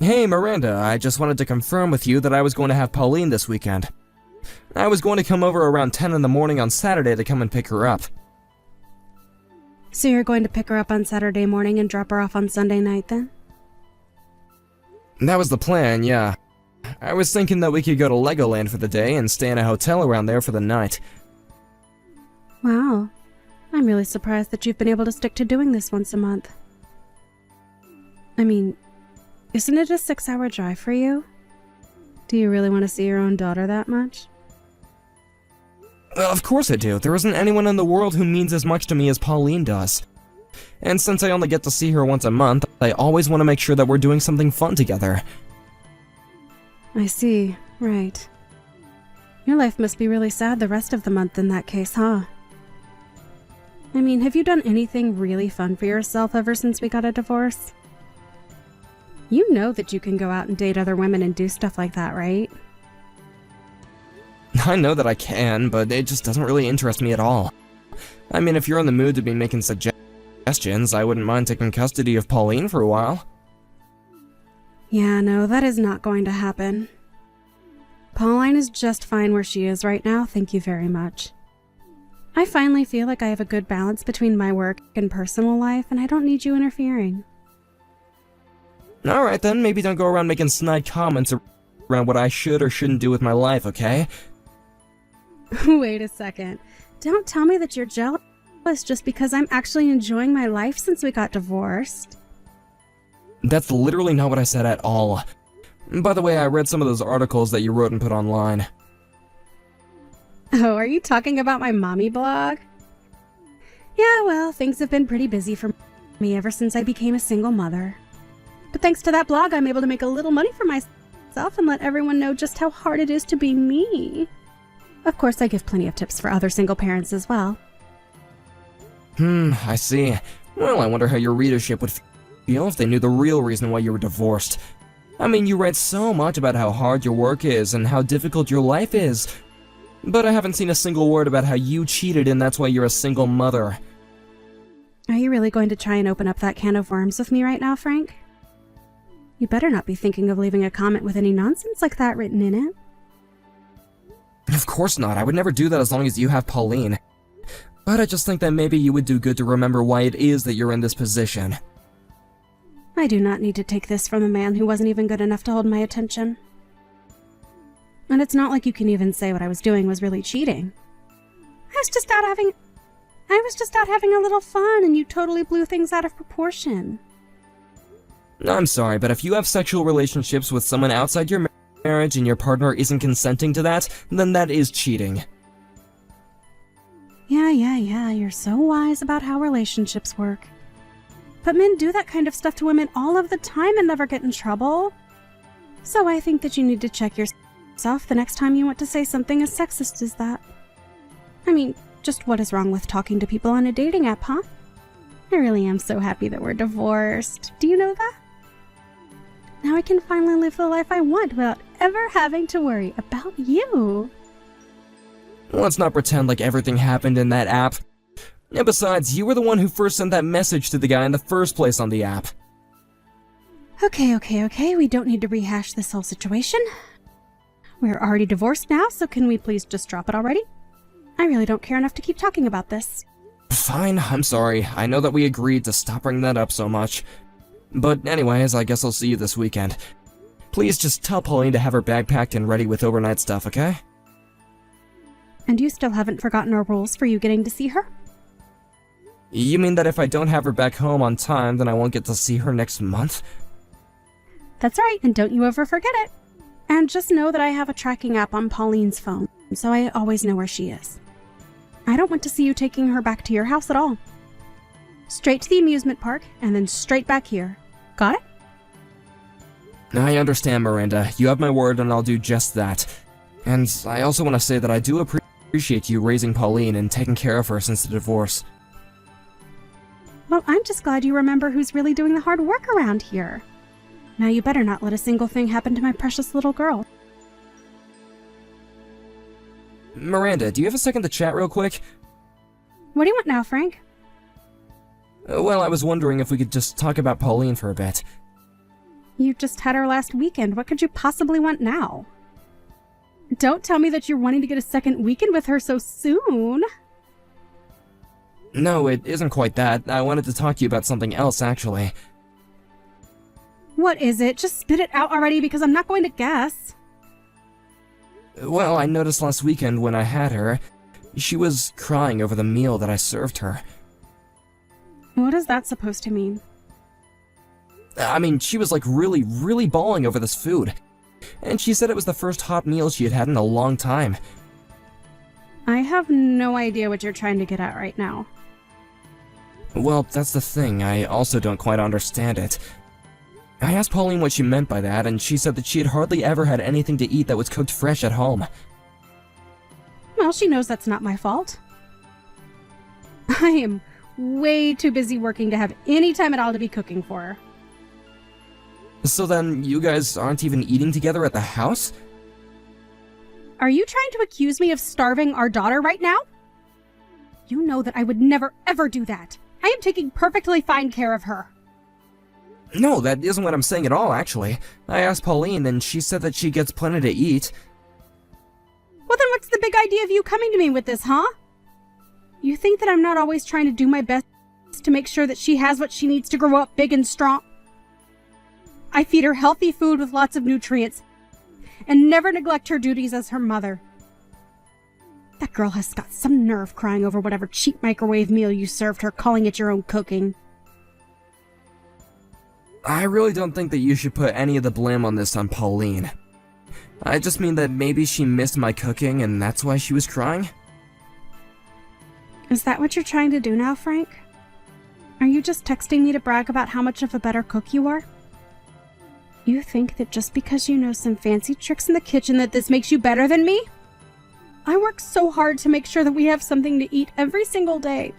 Hey Miranda, I just wanted to confirm with you that I was going to have Pauline this weekend. I was going to come over around 10 in the morning on Saturday to come and pick her up. So you're going to pick her up on Saturday morning and drop her off on Sunday night then? That was the plan, yeah. I was thinking that we could go to Legoland for the day and stay in a hotel around there for the night. Wow. I'm really surprised that you've been able to stick to doing this once a month. I mean, isn't it a 6-hour drive for you? Do you really want to see your own daughter that much? Of course I do. There isn't anyone in the world who means as much to me as Pauline does. And since I only get to see her once a month, I always want to make sure that we're doing something fun together. I see. Right. Your life must be really sad the rest of the month in that case, huh? I mean, have you done anything really fun for yourself ever since we got a divorce? You know that you can go out and date other women and do stuff like that, right? I know that I can, but it just doesn't really interest me at all. I mean, if you're in the mood to be making suggestions, I wouldn't mind taking custody of Pauline for a while. Yeah, no, that is not going to happen. Pauline is just fine where she is right now, thank you very much. I finally feel like I have a good balance between my work and personal life, and I don't need you interfering. Alright then, maybe don't go around making snide comments around what I should or shouldn't do with my life, okay? Wait a second. Don't tell me that you're jealous just because I'm actually enjoying my life since we got divorced. That's literally not what I said at all. By the way, I read some of those articles that you wrote and put online. Oh, are you talking about my mommy blog? Yeah, well, things have been pretty busy for me ever since I became a single mother. But thanks to that blog, I'm able to make a little money for myself and let everyone know just how hard it is to be me. Of course, I give plenty of tips for other single parents as well. I see. Well, I wonder how your readership would feel if they knew the real reason why you were divorced. I mean, you write so much about how hard your work is and how difficult your life is, but I haven't seen a single word about how you cheated and that's why you're a single mother. Are you really going to try and open up that can of worms with me right now, Frank? You better not be thinking of leaving a comment with any nonsense like that written in it. Of course not. I would never do that as long as you have Pauline. But I just think that maybe you would do good to remember why it is that you're in this position. I do not need to take this from a man who wasn't even good enough to hold my attention. And it's not like you can even say what I was doing was really cheating. I was just out having a little fun and you totally blew things out of proportion. I'm sorry, but if you have sexual relationships with someone outside your marriage and your partner isn't consenting to that, then that is cheating. Yeah, you're so wise about how relationships work. But men do that kind of stuff to women all of the time and never get in trouble. So I think that you need to check yourself the next time you want to say something as sexist as that. I mean, just what is wrong with talking to people on a dating app, huh? I really am so happy that we're divorced. Do you know that? Now I can finally live the life I want without ever having to worry about you. Let's not pretend like everything happened in that app. And besides, you were the one who first sent that message to the guy in the first place on the app. Okay, we don't need to rehash this whole situation. We're already divorced now, so can we please just drop it already? I really don't care enough to keep talking about this. Fine, I'm sorry. I know that we agreed to stop bringing that up so much. But anyways, I guess I'll see you this weekend. Please just tell Pauline to have her bag packed and ready with overnight stuff, okay? And you still haven't forgotten our rules for you getting to see her? You mean that if I don't have her back home on time, then I won't get to see her next month? That's right, and don't you ever forget it. And just know that I have a tracking app on Pauline's phone, so I always know where she is. I don't want to see you taking her back to your house at all. Straight to the amusement park, and then straight back here. Got it? I understand, Miranda. You have my word, and I'll do just that. And I also want to say that I do appreciate you raising Pauline and taking care of her since the divorce. Well, I'm just glad you remember who's really doing the hard work around here. Now you better not let a single thing happen to my precious little girl. Miranda, do you have a second to chat real quick? What do you want now, Frank? Well, I was wondering if we could just talk about Pauline for a bit. You just had her last weekend. What could you possibly want now? Don't tell me that you're wanting to get a second weekend with her so soon. No, it isn't quite that. I wanted to talk to you about something else, actually. What is it? Just spit it out already because I'm not going to guess. Well, I noticed last weekend when I had her, she was crying over the meal that I served her. What is that supposed to mean? I mean, she was like really bawling over this food. And she said it was the first hot meal she had had in a long time. I have no idea what you're trying to get at right now. Well, that's the thing, I also don't quite understand it. I asked Pauline what she meant by that, and she said that she had hardly ever had anything to eat that was cooked fresh at home. Well, she knows that's not my fault. I am way too busy working to have any time at all to be cooking for her. So then, you guys aren't even eating together at the house? Are you trying to accuse me of starving our daughter right now? You know that I would never ever do that. I am taking perfectly fine care of her. No, that isn't what I'm saying at all, actually. I asked Pauline, and she said that she gets plenty to eat. Well, then what's the big idea of you coming to me with this, huh? You think that I'm not always trying to do my best to make sure that she has what she needs to grow up big and strong? I feed her healthy food with lots of nutrients, and never neglect her duties as her mother. That girl has got some nerve crying over whatever cheap microwave meal you served her, calling it your own cooking. I really don't think that you should put any of the blame on this on Pauline. I just mean that maybe she missed my cooking and that's why she was crying? Is that what you're trying to do now, Frank? Are you just texting me to brag about how much of a better cook you are? You think that just because you know some fancy tricks in the kitchen that this makes you better than me? I work so hard to make sure that we have something to eat every single day.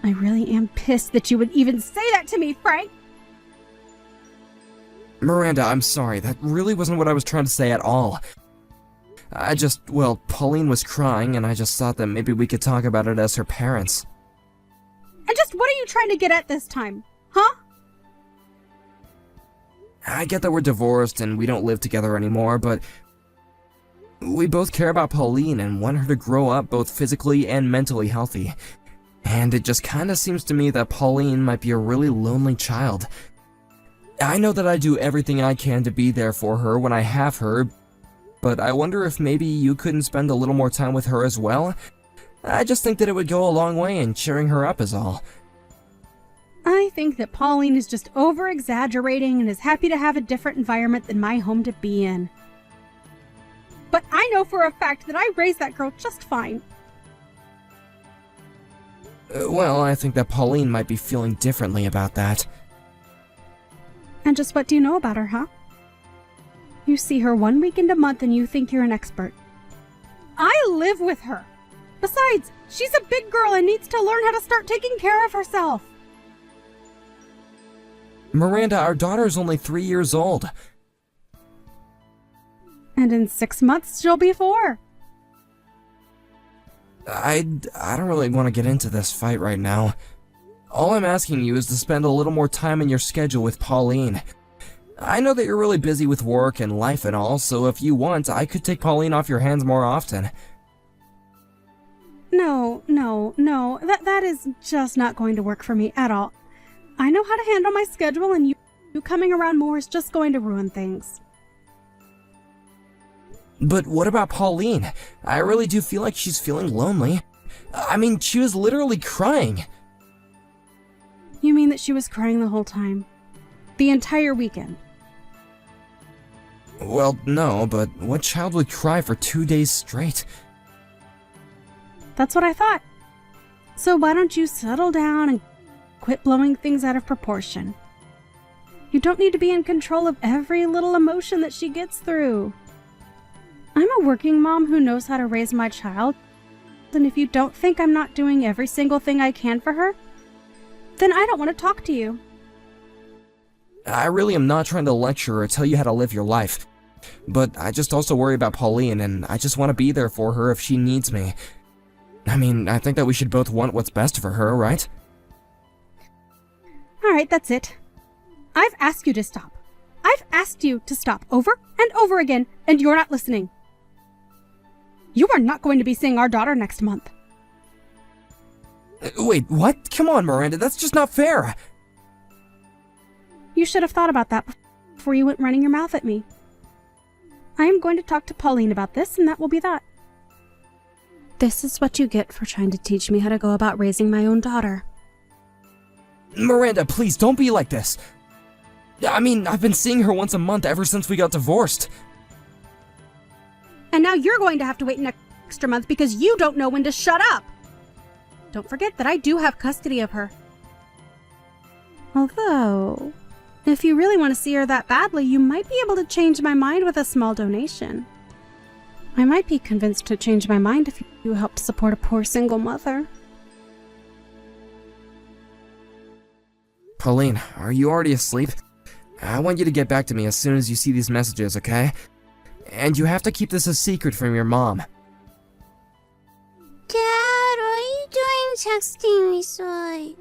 I really am pissed that you would even say that to me, Frank! Miranda, I'm sorry, that really wasn't what I was trying to say at all. Well, Pauline was crying, and I just thought that maybe we could talk about it as her parents. And just what are you trying to get at this time, huh? I get that we're divorced and we don't live together anymore, but we both care about Pauline and want her to grow up both physically and mentally healthy. And it just kinda seems to me that Pauline might be a really lonely child. I know that I do everything I can to be there for her when I have her, but I wonder if maybe you couldn't spend a little more time with her as well? I just think that it would go a long way in cheering her up is all. I think that Pauline is just over-exaggerating and is happy to have a different environment than my home to be in. But I know for a fact that I raised that girl just fine. Well, I think that Pauline might be feeling differently about that. And just what do you know about her, huh? You see her 1 weekend a month and you think you're an expert. I live with her. Besides, she's a big girl and needs to learn how to start taking care of herself. Miranda, our daughter's only 3 years old. And in 6 months, she'll be 4. I don't really want to get into this fight right now. All I'm asking you is to spend a little more time in your schedule with Pauline. I know that you're really busy with work and life and all, so if you want, I could take Pauline off your hands more often. No. That is just not going to work for me at all. I know how to handle my schedule, and you coming around more is just going to ruin things. But what about Pauline? I really do feel like she's feeling lonely. I mean, she was literally crying. You mean that she was crying the whole time? The entire weekend? Well, no, but what child would cry for 2 days straight? That's what I thought. So why don't you settle down and quit blowing things out of proportion? You don't need to be in control of every little emotion that she gets through. I'm a working mom who knows how to raise my child, and if you don't think I'm not doing every single thing I can for her, then I don't want to talk to you. I really am not trying to lecture or tell you how to live your life. But I just also worry about Pauline, and I just want to be there for her if she needs me. I mean, I think that we should both want what's best for her, right? Alright, that's it. I've asked you to stop. I've asked you to stop over and over again, and you're not listening. You are not going to be seeing our daughter next month. Wait, what? Come on, Miranda, that's just not fair. You should have thought about that before you went running your mouth at me. I am going to talk to Pauline about this, and that will be that. This is what you get for trying to teach me how to go about raising my own daughter. Miranda, please, don't be like this. I mean, I've been seeing her once a month ever since we got divorced. And now you're going to have to wait an extra month because you don't know when to shut up. Don't forget that I do have custody of her. Although, if you really want to see her that badly, you might be able to change my mind with a small donation. I might be convinced to change my mind if you help support a poor single mother. Pauline, are you already asleep? I want you to get back to me as soon as you see these messages, okay? And you have to keep this a secret from your mom. Dad, what are you doing texting me so late?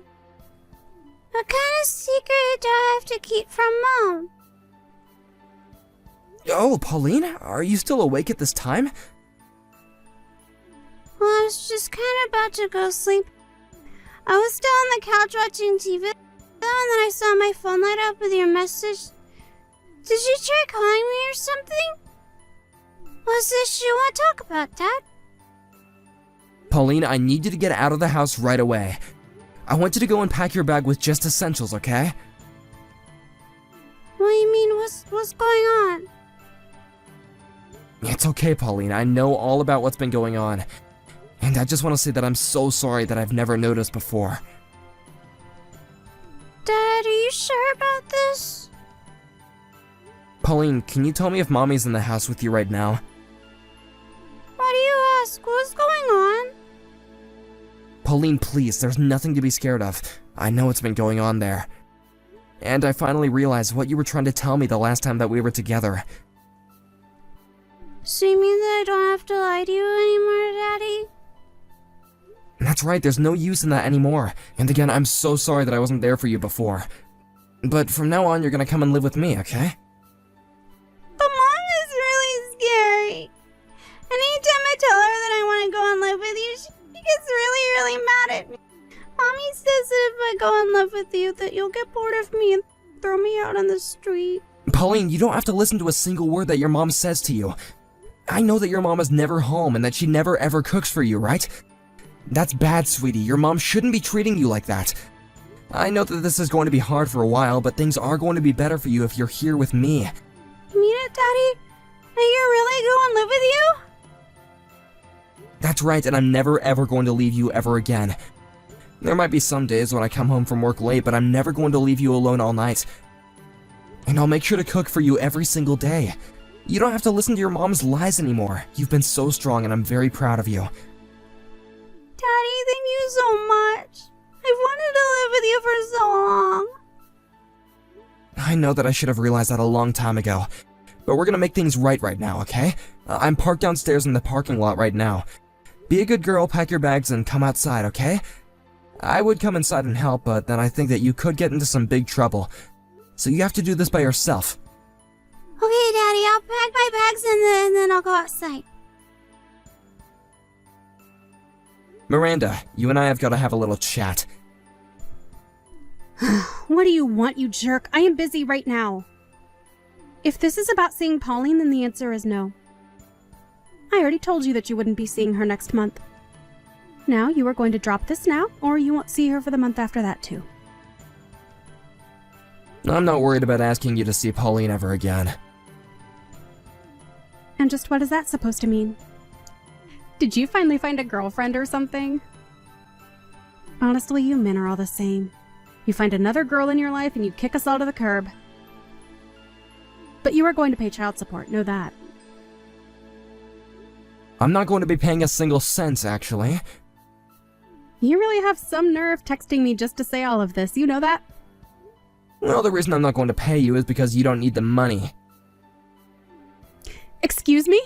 What kind of secret do I have to keep from Mom? Oh, Pauline, are you still awake at this time? Well, I was just kind of about to go sleep. I was still on the couch watching TV, and then I saw my phone light up with your message. Did you try calling me or something? What's this you want to talk about, Dad? Pauline, I need you to get out of the house right away. I want you to go and pack your bag with just essentials, okay? What do you mean? What's going on? It's okay, Pauline. I know all about what's been going on. And I just want to say that I'm so sorry that I've never noticed before. Dad, are you sure about this? Pauline, can you tell me if Mommy's in the house with you right now? Why do you ask? What's going on? Pauline, please, there's nothing to be scared of. I know what's been going on there. And I finally realized what you were trying to tell me the last time that we were together. So you mean that I don't have to lie to you anymore, Daddy? That's right, there's no use in that anymore. And again, I'm so sorry that I wasn't there for you before. But from now on, you're gonna come and live with me, okay? But Mom is really scary. Anytime I tell her that I want to go and live with you, she gets really mad at me. Mommy says that if I go and live with you, that you'll get bored of me and throw me out on the street. Pauline, you don't have to listen to a single word that your mom says to you. I know that your mom is never home and that she never ever cooks for you, right? That's bad, sweetie. Your mom shouldn't be treating you like that. I know that this is going to be hard for a while, but things are going to be better for you if you're here with me. You mean it, Daddy? Are you really going to live with you? That's right, and I'm never ever going to leave you ever again. There might be some days when I come home from work late, but I'm never going to leave you alone all night. And I'll make sure to cook for you every single day. You don't have to listen to your mom's lies anymore. You've been so strong, and I'm very proud of you. Daddy, thank you so much. I've wanted to live with you for so long. I know that I should have realized that a long time ago. But we're gonna make things right now, okay? I'm parked downstairs in the parking lot right now. Be a good girl, pack your bags, and come outside, okay? I would come inside and help, but then I think that you could get into some big trouble. So you have to do this by yourself. Okay, Daddy, I'll pack my bags and then I'll go outside. Miranda, you and I have got to have a little chat. What do you want, you jerk? I am busy right now. If this is about seeing Pauline, then the answer is no. I already told you that you wouldn't be seeing her next month. Now, you are going to drop this now, or you won't see her for the month after that, too. I'm not worried about asking you to see Pauline ever again. And just what is that supposed to mean? Did you finally find a girlfriend or something? Honestly, you men are all the same. You find another girl in your life and you kick us all to the curb. But you are going to pay child support, know that. I'm not going to be paying a single cent, actually. You really have some nerve texting me just to say all of this, you know that? Well, the reason I'm not going to pay you is because you don't need the money. Excuse me?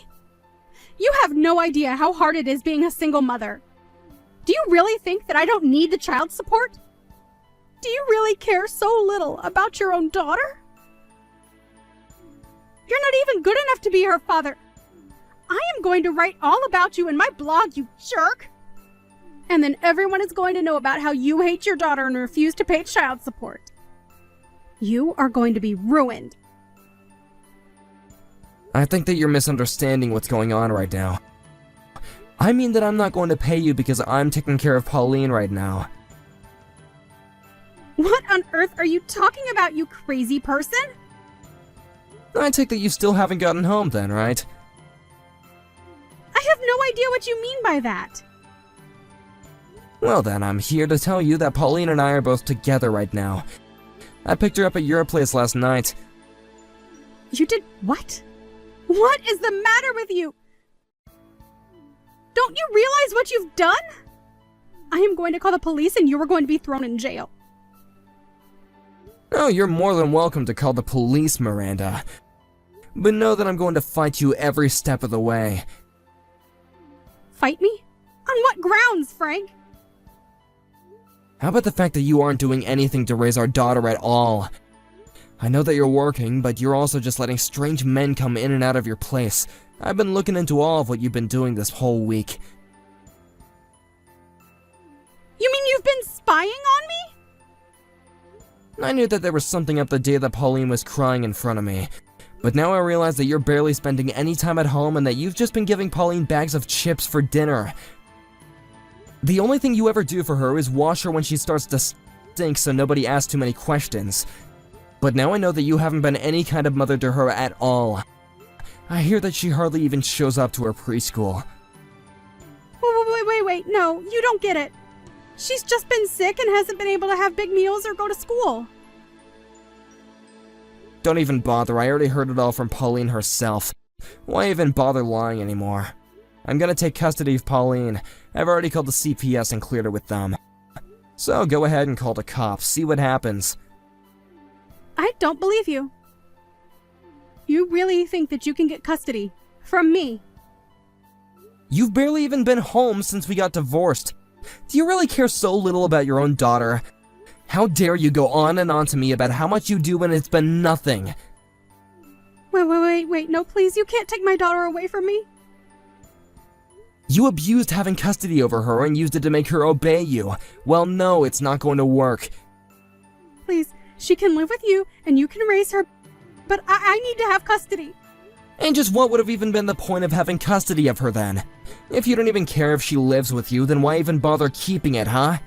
You have no idea how hard it is being a single mother. Do you really think that I don't need the child support? Do you really care so little about your own daughter? good enough to be her father. I am going to write all about you in my blog, you jerk! And then everyone is going to know about how you hate your daughter and refuse to pay child support. You are going to be ruined. I think that you're misunderstanding what's going on right now. I mean that I'm not going to pay you because I'm taking care of Pauline right now. What on earth are you talking about, you crazy person? I take that you still haven't gotten home then, right? I have no idea what you mean by that. Well then, I'm here to tell you that Pauline and I are both together right now. I picked her up at your place last night. You did what? What is the matter with you? Don't you realize what you've done? I am going to call the police and you are going to be thrown in jail. Oh, you're more than welcome to call the police, Miranda. But know that I'm going to fight you every step of the way. Fight me? On what grounds, Frank? How about the fact that you aren't doing anything to raise our daughter at all? I know that you're working, but you're also just letting strange men come in and out of your place. I've been looking into all of what you've been doing this whole week. You mean you've been spying on me? I knew that there was something up the day that Pauline was crying in front of me. But now I realize that you're barely spending any time at home and that you've just been giving Pauline bags of chips for dinner. The only thing you ever do for her is wash her when she starts to stink so nobody asks too many questions. But now I know that you haven't been any kind of mother to her at all. I hear that she hardly even shows up to her preschool. Wait, no, you don't get it. She's just been sick and hasn't been able to have big meals or go to school. Don't even bother, I already heard it all from Pauline herself. Why even bother lying anymore? I'm gonna take custody of Pauline. I've already called the CPS and cleared it with them. So go ahead and call the cops, see what happens. I don't believe you. You really think that you can get custody from me? You've barely even been home since we got divorced. Do you really care so little about your own daughter? How dare you go on and on to me about how much you do when it's been nothing? Wait, no please, you can't take my daughter away from me. You abused having custody over her and used it to make her obey you. Well, no, it's not going to work. Please, she can live with you and you can raise her, but I need to have custody. And just what would have even been the point of having custody of her then? If you don't even care if she lives with you, then why even bother keeping it, huh?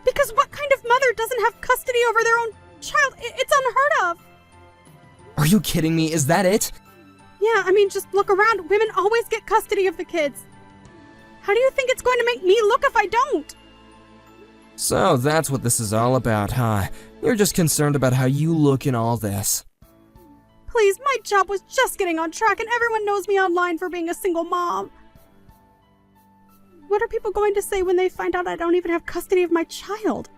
Because what kind of mother doesn't have custody over their own child? It's unheard of. Are you kidding me? Is that it? Yeah, I mean, just look around. Women always get custody of the kids. How do you think it's going to make me look if I don't? So that's what this is all about, huh? You're just concerned about how you look in all this. Please, my job was just getting on track and everyone knows me online for being a single mom. What are people going to say when they find out I don't even have custody of my child?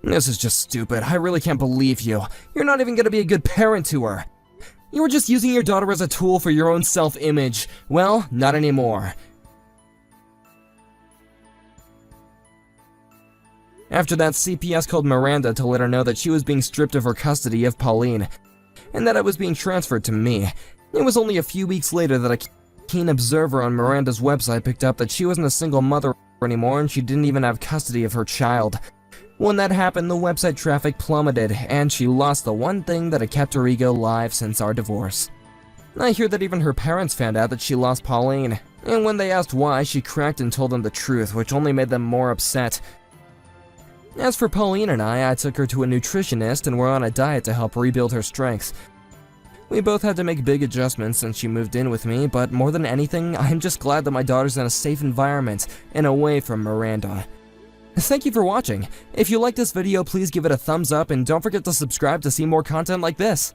This is just stupid. I really can't believe you. You're not even gonna be a good parent to her. You were just using your daughter as a tool for your own self-image. Well, not anymore. After that, CPS called Miranda to let her know that she was being stripped of her custody of Pauline, and that it was being transferred to me. It was only a few weeks later that a keen observer on Miranda's website picked up that she wasn't a single mother anymore and she didn't even have custody of her child. When that happened, the website traffic plummeted, and she lost the one thing that had kept her ego alive since our divorce. I hear that even her parents found out that she lost Pauline, and when they asked why, she cracked and told them the truth, which only made them more upset. As for Pauline and I took her to a nutritionist and we're on a diet to help rebuild her strength. We both had to make big adjustments since she moved in with me, but more than anything, I'm just glad that my daughter's in a safe environment and away from Miranda. Thank you for watching. If you liked this video, please give it a thumbs up and don't forget to subscribe to see more content like this.